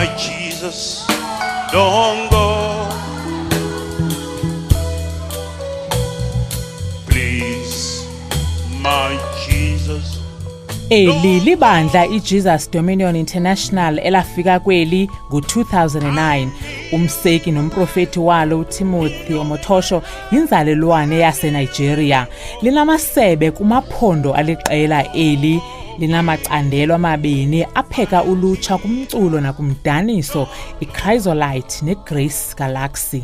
My Jesus, don't go. Please, my Jesus. Eli libandla iJesus Dominion International elafika kweli ngo-2009. Umseki nomprofeti walo uTimothy Omotoso yinzalelwane yaseNigeria. Linamasebe kumaphondo aliqela eli. Linamacandelo amabini apheka ulutsha kumculo nakumdaniso, iChrysolite neGrace Galaxy.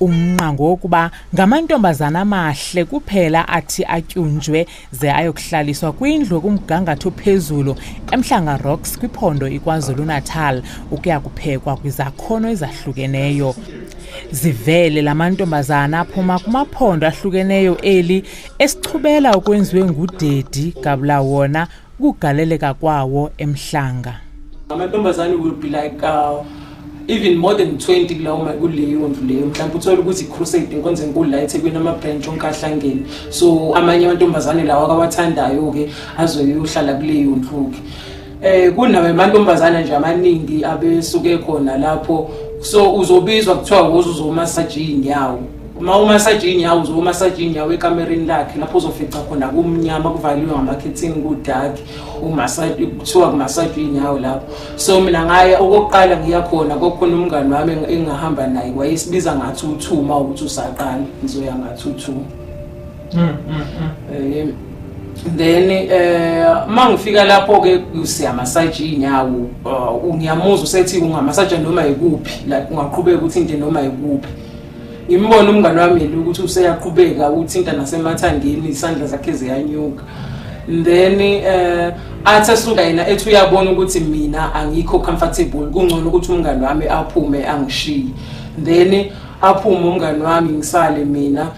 Umnqango wokuba ngamantombazana amahle kuphela athi atyunjwe ze ayokuhlaliswa kwindlu kumgangatho phezulu eMhlanga Rocks kwiphondo iKwaZulu-Natal ukuya kuphekwa kwizakhono ezahlukeneyo. Zivele lamantombazana aphuma kumaphondo ahlukeneyo eli esichubela okwenziwe ngudedi gabula wona ukugaleleka kwawo eMhlanga. Amantombazana will be like even more than 20 kuleyo ndlu leyo, mhlawumbe uthola ukuthi crusade inkonzo enkulu la eThekwini amabranch onke ahlangene. So amanye amantombazane lawa akawathandayo ke azoyohlala kuleyo ndlu ke. Kunawe amantombazana nje amaningi abesuke khona lapho, so uzobizwa kuthiwa uzomassage inyawo. Uma umassage inyawo uzomassage inyawo ekamereni lakhe lapho uzofica khona kumnyama kuvaliwe ngamakhethini kudark, umassage kuthiwa kumassage inyawo lapho. So mina ngaya okokuqala ngiyakhona kokhona umngani wami engahamba naye wayesibiza ngathi uthuma ukuthi usaqala ngizoya ngathi uthuma. Then mangifika lapho ke siyamassage inyawo, ngiyamuzwa usethi ungamassage noma ikuphi, like ungaqhubeka ukuthi into noma ikuphi. Imbona umngani wami ukuthi useyaqhubeka uthinta nasemathandeni isandla zakhe ziyanyuka. Then athi suka yena ethi uyabona ukuthi mina angikho comfortable, kungcono ukuthi umngani wami aphume angishiye. Then aphume umngani wami ngisale mina.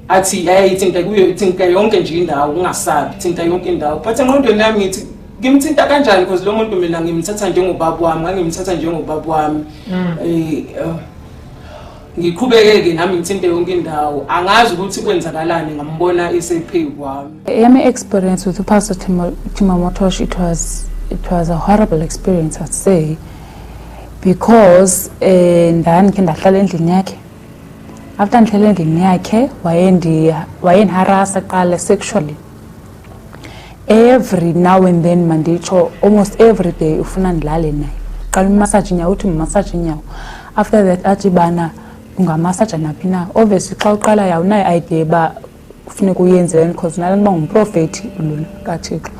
Athi ayithinta kuyo ithinta yonke nje indawo ungasabi thinta yonke indawo. But engqondweni yami ngithi ngimthinta kanjani because lo muntu mina ngimthatha njengobaba wami, ngangimthatha njengobaba wami. Ngiqhubeke nami ngithinte yonke indawo, angazi ukuthi kwenzakalani ngambona esephi kwami. My experience with Pastor Timothy Omotoso, it was a horrible experience, I'd say, because ndandikhe ndahlala endlini yakhe. After ndihlala endlini yakhe wayendiharasa qala sexually. Every now and then manditsho almost every day ufuna ndilale naye. Qala umassage inyawo uthi massage inyawo. After that athi bana ungamassage naphi na. Obviously xa uqala yawunayo idea ba kufuneka uyenzeni because nalo ngumprofeti ulula kaThixo.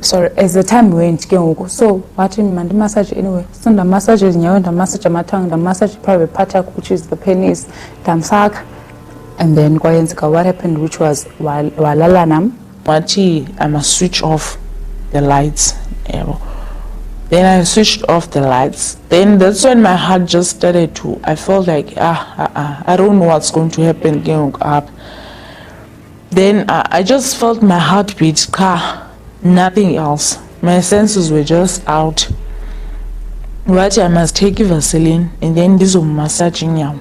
Sorry, as the time went ke ngoku, so wathi mandi massage anyway. So ndamassage izinyawo, ndamassage amathanga, ndamassage private part yakhe which is the penis, ndamsaka. And then kwayenzeka what happened, which was walala nam wathi I must switch off the lights. Then I switched off the lights. Then that's when my heart just started to, I felt like, I don't know what's going to happen going up. Then I just felt my heartbeat, nothing else. My senses were just out. What I must take Vaseline and then this was massaging now.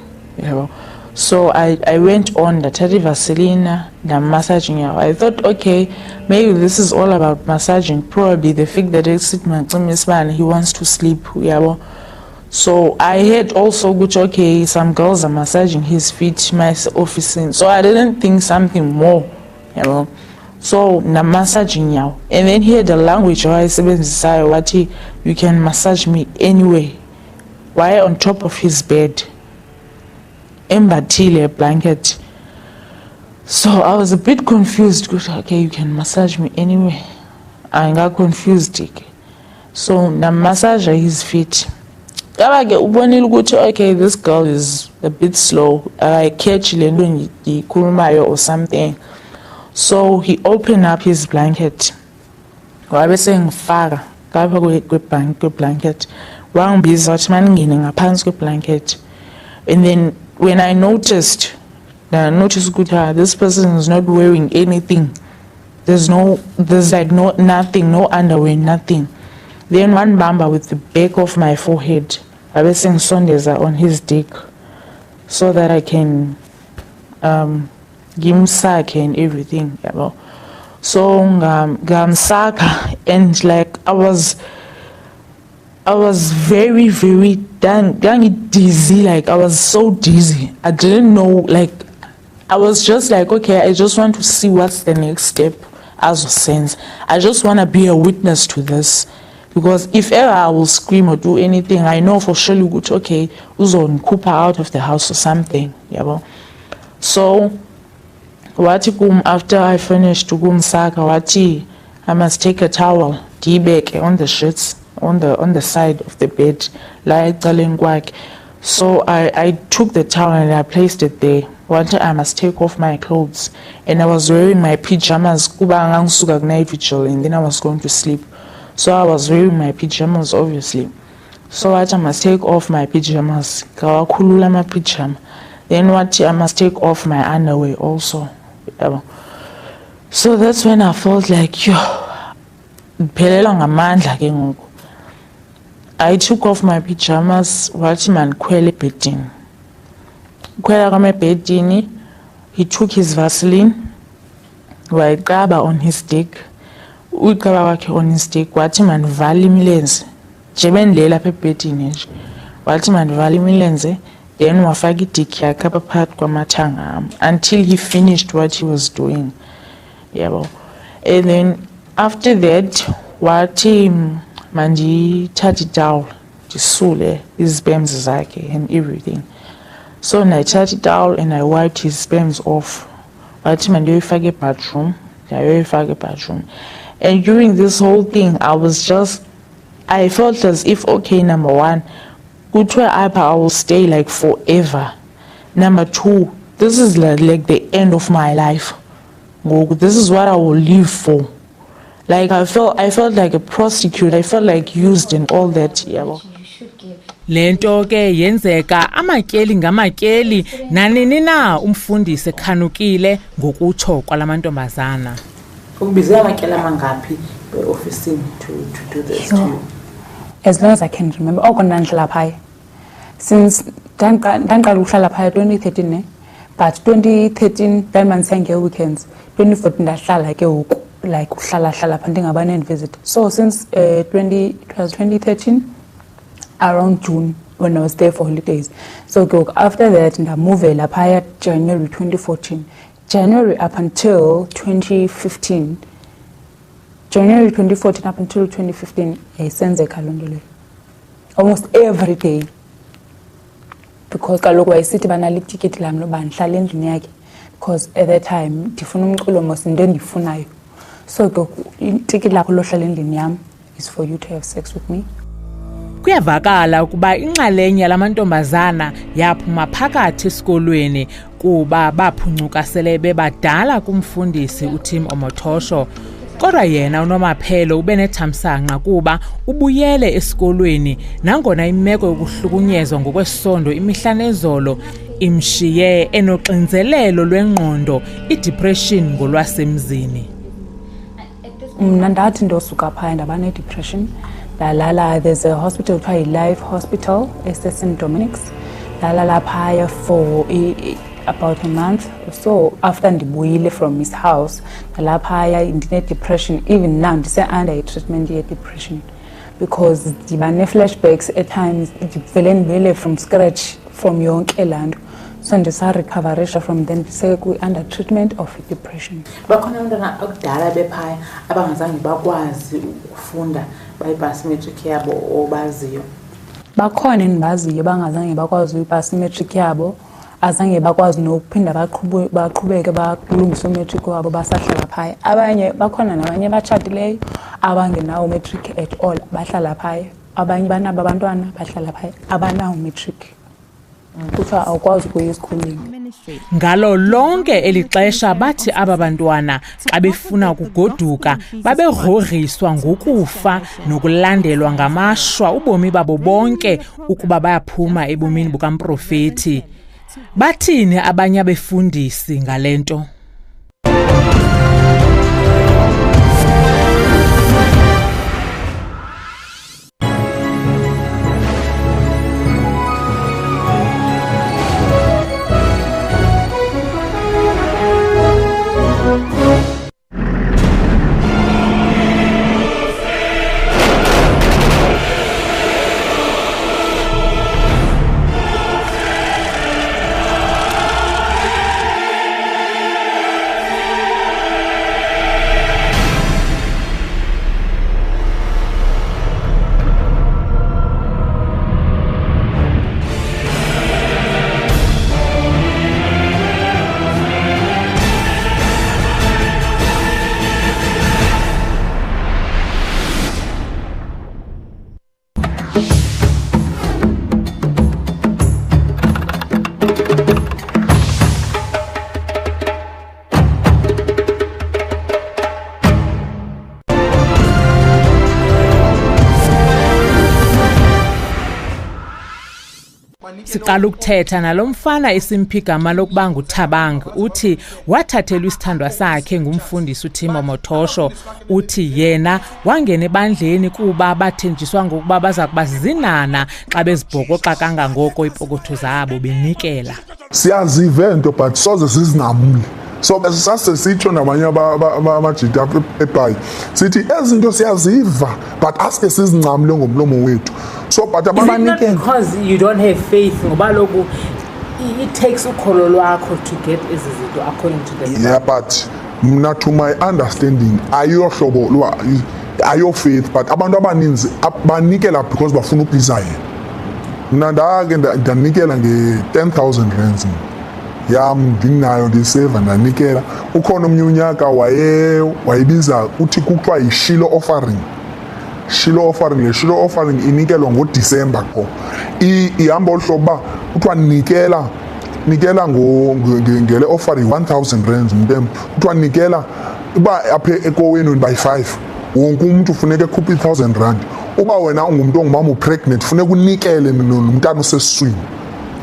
So I went on the Vaseline, the massaging. I thought, okay, maybe this is all about massaging. Probably the fact that he wants to sleep. So I heard also, okay, some girls are massaging his feet, my office. So I didn't think something more. So na massaging now. And then here the language I said, what you can massage me anyway. Why on top of his bed? Embathile blanket. So I was a bit confused. Okay, you can massage me anyway. I got confused. So na massage his feet. Okay, this girl is a bit slow. I catch or something. So he opened up his blanket. I was saying fara blanket. One bizarre man getting a pants blanket. And then when I noticed this person is not wearing anything. There's nothing, no underwear, nothing. Then one bamba with the back of my forehead. I was saying Sundays are on his dick so that I can give him sack and everything. So saka and like I was I was very, very dizzy. Like, I was so dizzy. I didn't know, like, I was just like, okay, I just want to see what's the next step as a sense. I just want to be a witness to this. Because if ever I will scream or do anything, I know for sure, okay, uzon Cooper out of the house or something. Yeah, so, after I finished Saka, I must take a towel, dibeke on the sheets, on the side of the bed, so I took the towel and I placed it there. I must take off my clothes, and I was wearing my pajamas night vigil, and then I was going to sleep. So I was wearing my pajamas, obviously. So I must take off my pajamas. Then I must take off my underwear also. So that's when I felt like, I took off my pajamas, he took his Vaseline, on his dick. On his dick, vali imilenze jebendlela apha ebhedini nje wathi mandivale imilenze, then wafaka idick yakhe apha phakathi kwamathanga am until he finished what he was doing. Yabo. And then after that wathi mandithathe itawul ndisule izipams zakhe and everything. So ndayithatha itawul and I wiped his spams off. Wathi mandiyoyifaka ebathroom, ndayoyifaka ebathroom. And during this whole thing, I felt as if, okay, number one, I will stay like forever. Number two, this is like the end of my life. This is what I will live for. Like I felt like a prostitute. I felt like used and all that. Yeah. Lento ke yenzeka amatyeli ngamatyeli nanini na umfundisi ekhanukile ngokutsho kwalamantombazana. As long as I can remember, since 2013, but 2013 weekends, 2014 like visit. So since 2013, around June when I was there for holidays. So after that, I moved January 2014. January up until 2015. January 2014 up until 2015, I sent a calendar almost every day. Because I sit banali ticket because at that time so ticket is for you to have sex with me. Kuyavakala ukuba inxalenye yalamantombazana yaphuma phakathi esikolweni kuba baphuncuka sele bebadala kumfundisi uTim Omotoso. Kodwa yena uNomaphelo ubenethamsanqa kuba ubuyele esikolweni nangona imeko yokuhlukunyezwa ngokwesondo imihla nezolo imshiye enoxinzelelo lwengqondo, idepression ngolwasemzini. Ndathi ndosuka phaa ndabane depression. There's a hospital called Life Hospital, St. Dominic's. Paya for about a month or so after ndibuyile from his house. Paya in depression. Even now, they say under treatment yet depression because the flashbacks at times really from scratch from young land. So ndisa recovery from then say under treatment of depression. Bakhona abantwana akudala bephaya abangazange bakwazi ukufunda bypass matric yabo obaziyo. Bakhona endibaziyo bangazange bakwazi bypass matric yabo, azange bakwazi nokuphinda baqhubeke balungisa matric wabo basahlala phaya. Abanye bakhona nabanye batshatileyo abangenawo matric at all bahlala phaya. Abanye banabo abantwana bahlala phaya abanawo matric. Ngalo lonke elixesha bathi aba bantwana xa befuna ukugoduka babegrogriswa ngokufa nokulandelwa ngamashwa ubomi babo bonke ukuba bayaphuma ebomini bukamprofeti. Bathini abanye abefundisi ngalento? siqala ukuthetha nalomfana esimpigama lokuba nguThabang uthi wathathelwa isithandwa sakhe ngumfundisi uTimothy Omotoso uthi yena wangena ebandleni kuba bathenjiswa ngokuba baza kuba zinana xa bezibhokoxa kangangoko ipokotho zabo benikela. Siyaziva into but soze sizinqamule. So sase sitsho nabanye abajita eBhayi sithi ezinto siyaziva but aske sizinqamule ngomlomo wethu. So but abanike because you don't have faith ngoba lokhu it takes ukholo lwakho to get izinto according to the Yeah, but mna to my understanding ayohlobo ayo faith but abantu abaninzi banikela because bafuna ukuplease yena. Mna ndake ndanikela nge10,000 rands. Yam nginayo ndiseva ndanikela. Ukhona omnye unyaka wayebiza uthi kuthiwa yishilo offering. Shilo offering inikelwa ngoDisemba qho. Ihamba ohlobo kuthiwa nikela ngele offering 1,000 rands mntem. Kuthiwa nikela uba apha ekowenu by 5 wonke umuntu ufuneka ekhuphe 1,000 rand. Uba wena ungumuntu ongumama upregnant ufuneka unikele nomntana osesiswini.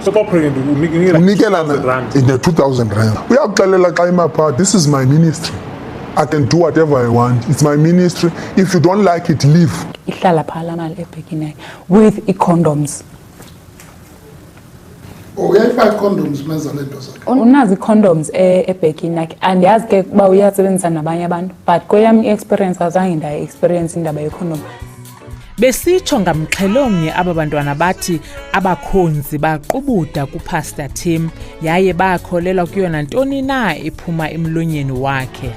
So unikela in the 2,000 rand. Uyakuxelela xa imapha, this is my ministry. I can do whatever I want. It's my ministry. If you don't like it, leave. Ihlala phala mali ebhekini with condoms. Uyayifaka condoms menza lento zakhe. Unazi condoms ebhekini andiyazi ke kuba uyasebenzisa nabanye abantu but kweyami experience azange ndaye experience indaba yecondom. Besitsho ngamxhelomnye aba bantwana bathi abakhonzi baqubuda kuPastor Tim yaye bakholelwa kuyona ntoni na ephuma emlonyeni wakhe.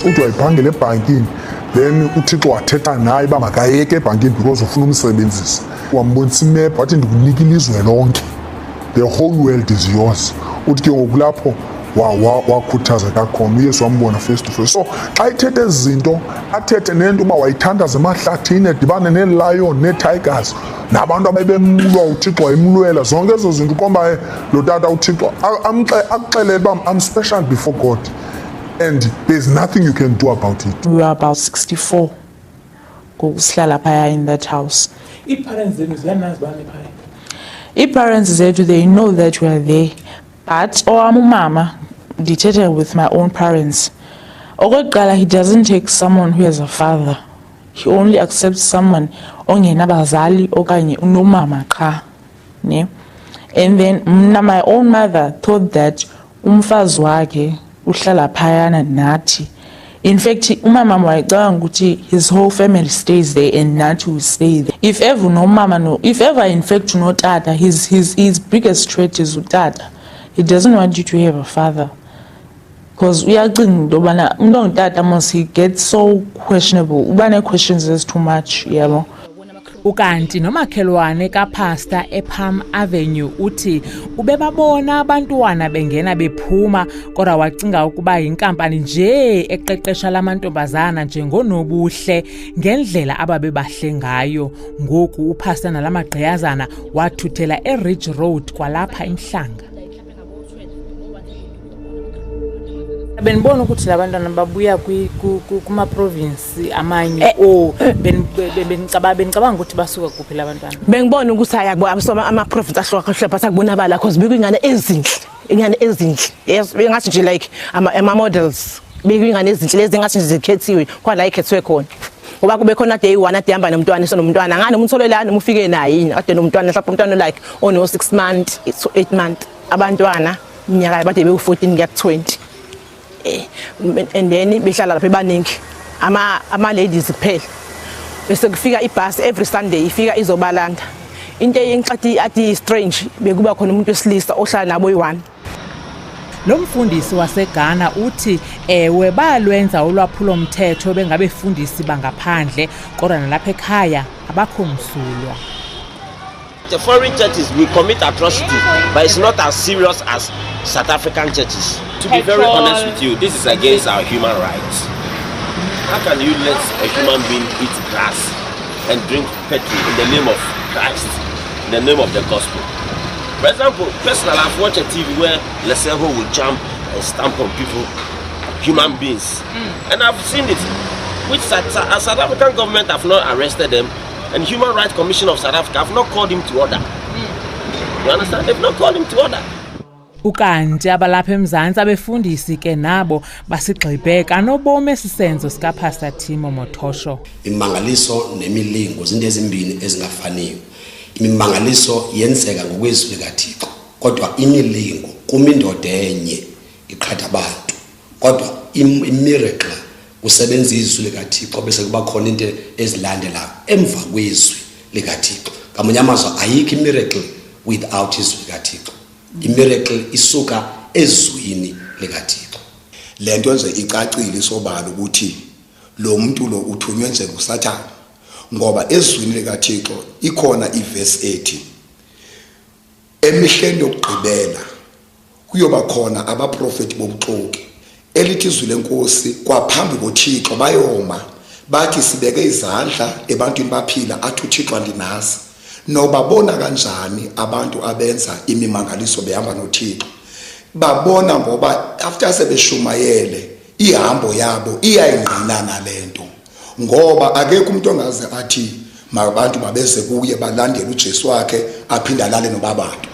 Uthi wayiphangela ebhankini then uThixo wathetha naye uba makayeke ebhankini because ufuna umsebenzisa. Wambonisa imap wathi ndikunika ilizwe lonke. The whole world is yours. Uthi ke ngokulapho wakhuthaza kakhona uYesu wambona face to face. So xa ithethe izinto athethe nento uba wayithandaza emahlathini edibane neelion neetigers nabantu abebemlwa uThixo wayemlwela zonke ezo zinto uqomba lo tata uThixo akuxelele uba I'm special before God and there's nothing you can do about it. We were about 64 ngokusihlala phaya in that house. Parents zethu they know that we are there. But umama ndithethe with my own parents. Okokuqala, he doesn't take someone who has a father. He only accepts someone ongenabazali okanye unomama qha. Ne? And then my own mother thought that umfazi wakhe uhlala phayana nathi. In fact, umama wayecanga ukuthi his whole family stays there and nathi will stay there. If ever in fact unotata, his biggest threat is utata. He doesn't want you to have a father. Because we are thinking that he gets so questionable. Ubane questions is too much, yabo. Ukanti nomakhelwane kaPastor ePalm Avenue uthi ubebabona abantwana bengena bephuma kodwa wacinga ukuba inkampani nje eqeqesha lamantombazana njengonobuhle ngendlela ababebahle ngayo. Ngoku uPastor nalamagqiyazana wathuthela eRidge Road kwalapha eMhlanga. Benibona ukuthi labantwana babuya kuma province amanye benicabanga ukuthi basuka kuphi labantwana. Bengibona ukuthi ayakubona ama province ahlukahlukene but akubonakala because bekuyingane ezinhle yes bengathi nje like ama models bekuyingane ezinhle lezi ngathi zikhethiwe kwala ikhethiwe khona ngoba kube khona day 1 ade hamba nomntwana nomntwana ngane umuntu olelana umufike naye yini ade nomntwana mhlawumbe umntwana like ono 6 months 8 months abantwana iminyaka bade beku 14 kuya 20 and then behlala lapha ebaningi ama ladies kuphela bese kufika ibus every Sunday ifika izobalanda into eyinxathi athi strange bekuba khona umuntu wesilisa ohlala nabo yi1. Lo mfundisi waseGhana uthi ewe balwenza ulwaphulo mthetho bengabefundisi bangaphandle kodwa nalapha ekhaya abakho msulwa. The foreign churches will commit atrocity, but it's not as serious as South African churches. To be very honest with you, this is against our human rights. How can you let a human being eat grass and drink petrol in the name of Christ, in the name of the gospel? For example, personally, I've watched a TV where Leseho will jump and stamp on people, human beings, and I've seen it. which South African government have not arrested them, and Human Rights Commission of South Africa have not called him to order. You understand? They've not called him to order. Ukanti abalapha eMzantsi abefundisi ke nabo basigqibe kanobome sisenzo sika Pastor Timothy Omotoso. Imimangaliso nemilingo izinto ezimbini ezingafaniyo. Imimangaliso yenzeka ngokwezwi likaThixo, kodwa imilingo kumindoda enye iqhatha abantu. Kodwa imiracle kusebenza izwi likaThixo bese kuba khona into ezilandelayo emva kwezwi likaThixo. Ngamanye amazwi ayikho imiracle without izwi likaThixo. Imiracle isuka ezwini likaThixo. Lento nje icacile isobala ukuthi lo muntu lo uthunywe nje nguSathane, ngoba ezwini likaThixo ikhona iverse ethi emihleni yokugqibela kuyoba khona abaprofeti bobuxoki elithi izwi lenkosi kwaphambi koThixo bayoma bathi sibeke izandla ebantwini baphila athi uThixo andinazi. Nobabona kanjani abantu abenza imimangaliso behamba noThixo? Babona ngoba after sebeshumayele ihambo yabo iyayingqinana lento, ngoba akekho umuntu ongaze athi mabantu babeze kuye balandele uJesu wakhe aphinda lale nobabantu.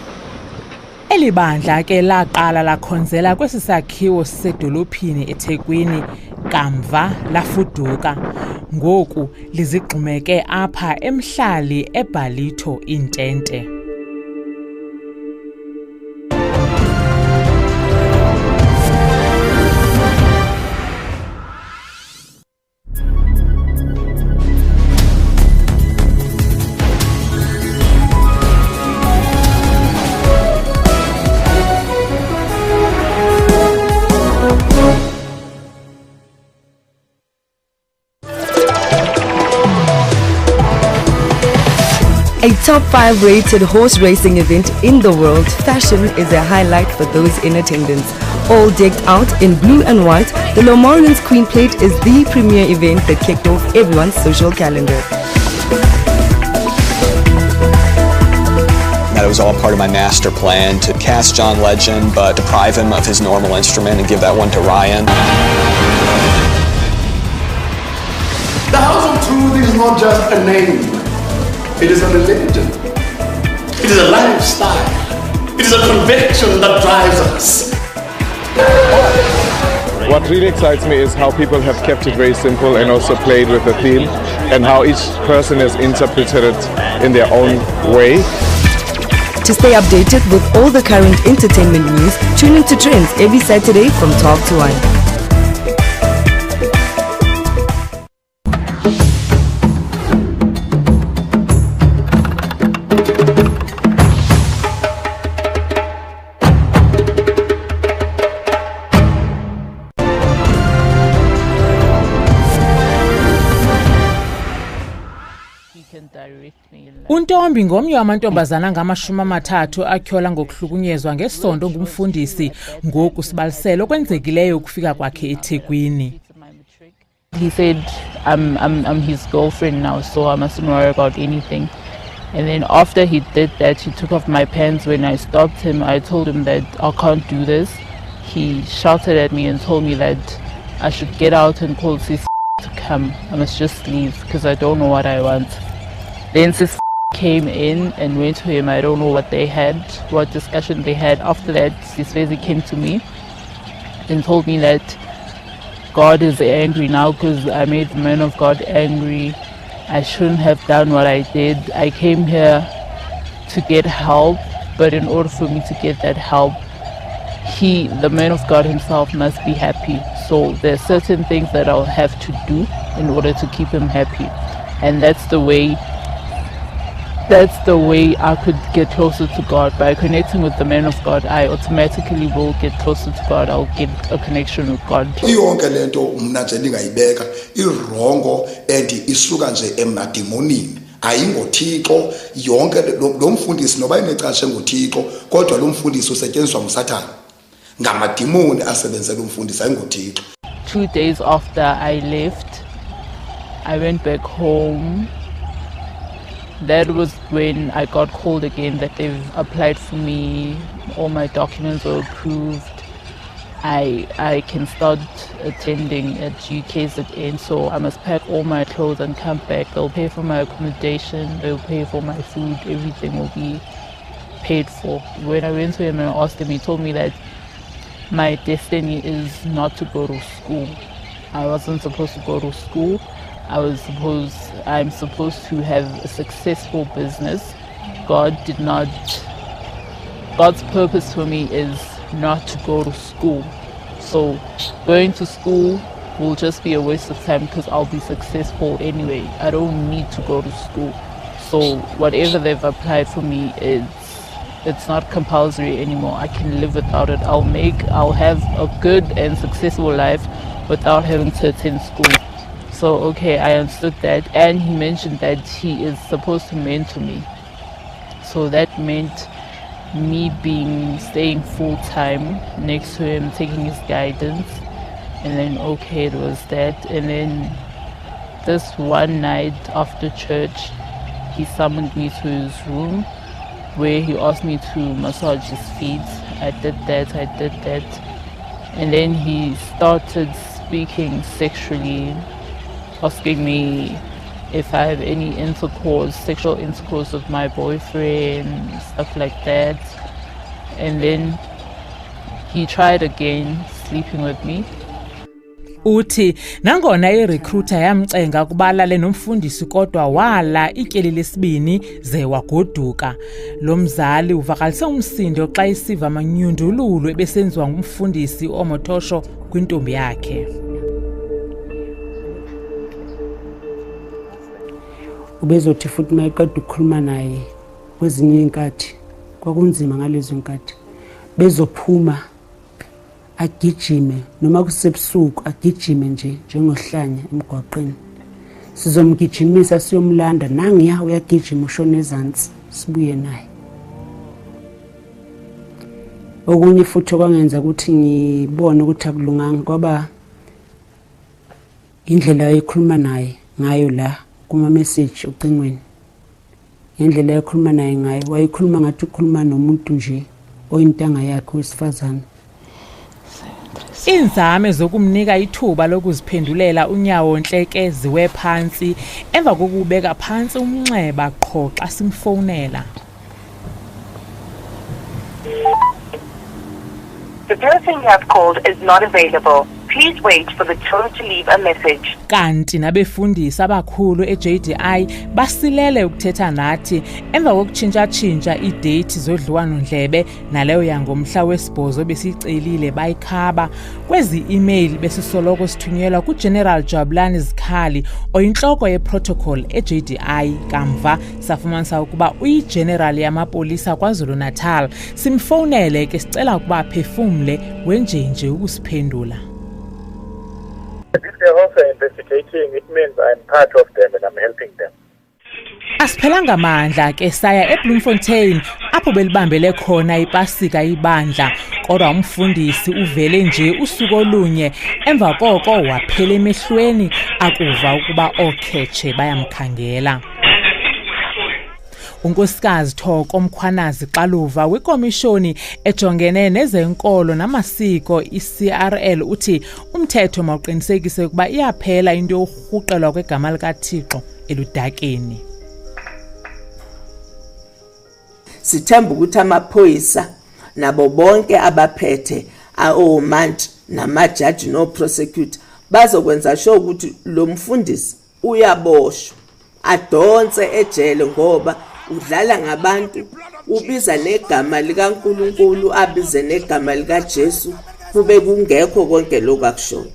Elibandla ke laqala lakhonzela kwesisakhiwo sedolophini eThekwini kamva lafuduka. Ngoku lizigxumeke apha emhlali eBalito Intente. A top 5 rated horse racing event in the world, fashion is a highlight for those in attendance. All decked out in blue and white, the Lomorians Queen Plate is the premier event that kicked off everyone's social calendar. That it was all part of my master plan to cast John Legend but deprive him of his normal instrument and give that one to Ryan. The House of Truth is not just a name. It is a religion. It is a lifestyle. It is a conviction that drives us. What really excites me is how people have kept it very simple and also played with the theme, and how each person has interpreted it in their own way. To stay updated with all the current entertainment news, tune into Trends every Saturday from 12 to 1. Untombi ngomnye wamantombazana ngama-30 akhyola ngokuhlukunyezwa ngesondo ngumfundisi ngoku sibalisele okwenzekileyo ukufika kwakhe eThekwini. He said I'm his girlfriend now, so I mustn't worry about anything. And then after he did that, he took off my pants. When I stopped him, I told him that I can't do this. He shouted at me and told me that I should get out and call Sis to come. I must just leave because I don't know what I want. Then Sis came in and went to him. I don't know what they had, what discussion they had. After that, Sis came to me and told me that God is angry now because I made the man of God angry. I shouldn't have done what I did. I came here to get help, but in order for me to get that help, the man of God himself must be happy. So there's certain things that I'll have to do in order to keep him happy. And that's the way I could get closer to God. By connecting with the man of God, I automatically will get closer to God. I'll get a connection with God. Iyonke lento mna nje ndingayibeka irongo and isuka nje emademonini. Ayingothixo yonke lo mfundisi noba inecashe ngothixo kodwa lo mfundisi usetyenziswa nguSathane. Ngamademoni asebenzela umfundisi ayingothixo. 2 days after I left, I went back home. That was when I got called again that they've applied for me. All my documents were approved. I can start attending at UKZN, so I must pack all my clothes and come back. They'll pay for my accommodation, they'll pay for my food, everything will be paid for. When I went to him and asked him, he told me that my destiny is not to go to school. I wasn't supposed to go to school. I'm supposed to have a successful business. God's purpose for me is not to go to school. So going to school will just be a waste of time because I'll be successful anyway. I don't need to go to school. So whatever they've applied for me it's not compulsory anymore. I can live without it. I'll have a good and successful life without having to attend school. So okay, I understood that, and he mentioned that he is supposed to mentor me. So that meant me staying full-time next to him, taking his guidance, and then okay, it was that. And then this one night after church, he summoned me to his room where he asked me to massage his feet. I did that, and then he started speaking sexually, asking me if I have any sexual intercourse with my boyfriend, stuff like that. And then he tried again sleeping with me. Uthi nangona irecruiter yamcenga ukuba alale nomfundisi kodwa wala ityeli lesibini ze wagoduka. Lo mzali uvakalise umsindo xa isiva amanyundululo ebesenziwa ngumfundisi Omotoso kwintombi yakhe. Ubezothi futhi mayeqeda ukukhuluma naye kwezinye inkathi kwakunzima ngalezo inkathi bezophuma agijime noma kusebusuku agijime njengohlanya emgwaqeni. Sizomgijimisa siyomlanda nangiya uyagijima ushona ezantsi sibuye naye. Okunye futhi okwangenza ukuthi ngibone ukuthi akulunganga kwaba indlela ayikhuluma naye ngayo la kuma message ucingweni. Indlela ayikhuluma naye ngayo wayikhuluma ngathi ukhuluma nomuntu nje oyintanga yakhe wesifazane. Inzame zokumnika ithuba lokuziphendulela unyawo Nhleke ziwe phansi emva kokubeka phansi umnxeba qho xa simfonela. The person you have called is not available. Please wait for the tone to leave a message. Kanti nabefundisi abakhulu eJDI basilele ukuthetha nathi emva kokutshintsha idate zodliwano ndlebe naleyo yangomhla wesibhozo besicelile bayikhaba. Kwezi email besisoloko sithunyelwa kuGeneral Jabulani Zikhali oyinhloko yeprotocol eJDI. Kamva safumanisa ukuba uyigeneral yamapolisa KwaZulu-Natal. Simfonele ke sicela ukuba aphefumle wenjenje ukusiphendula. If they're also investigating, it means I'm part of them and I'm helping them. Asiphelanga amandla ke saya eBloemfontein apho belibambele khona ipasika ibandla kodwa umfundisi uvele nje usuku olunye emva koko waphela emehlweni akuva ukuba okhetshe bayamkhangela. Unkosikazi Thoko Mkhwanazi Xaluva wekomishoni ejongene nezenkolo namasiko iCRL uthi umthetho mawuqinisekise ukuba iyaphela into yokurhuqelwa kwegama likaThixo eludakeni. Sithemba ukuthi amaphoyisa nabo bonke abaphethe omantshi namajaji no prosecutor bazokwenza sure ukuthi lo mfundisi uyaboshwa adonse ejele ngoba udlala ngabantu ubiza negama likaNkulunkulu abize negama likaJesu kube kungekho konke lokho akushoyo.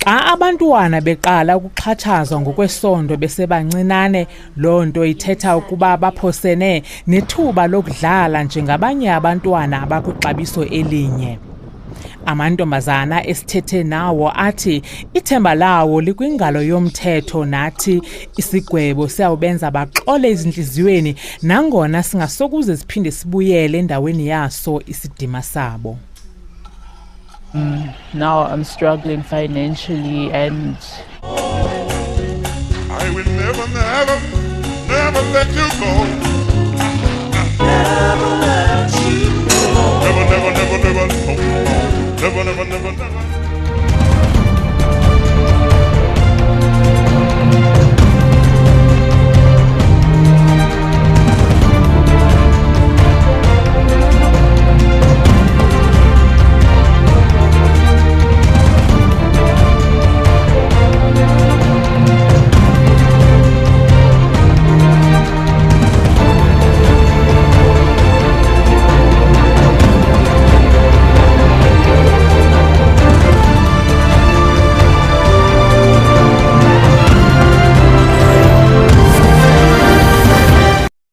Xa abantwana beqala ukuxhatshazwa ngokwesondo besebancinane lonto ithetha ukuba baphosene nethuba lokudlala njengabanye abantwana abakwixabiso elinye. Amantombazana esithethe nawo athi ithemba lawo likwingalo yomthetho nathi isigwebo siyawubenza baxole izinhliziyweni nangona singasokuze siphinde sibuyele endaweni yaso isidima sabo. Now I'm struggling financially and I will never let you go.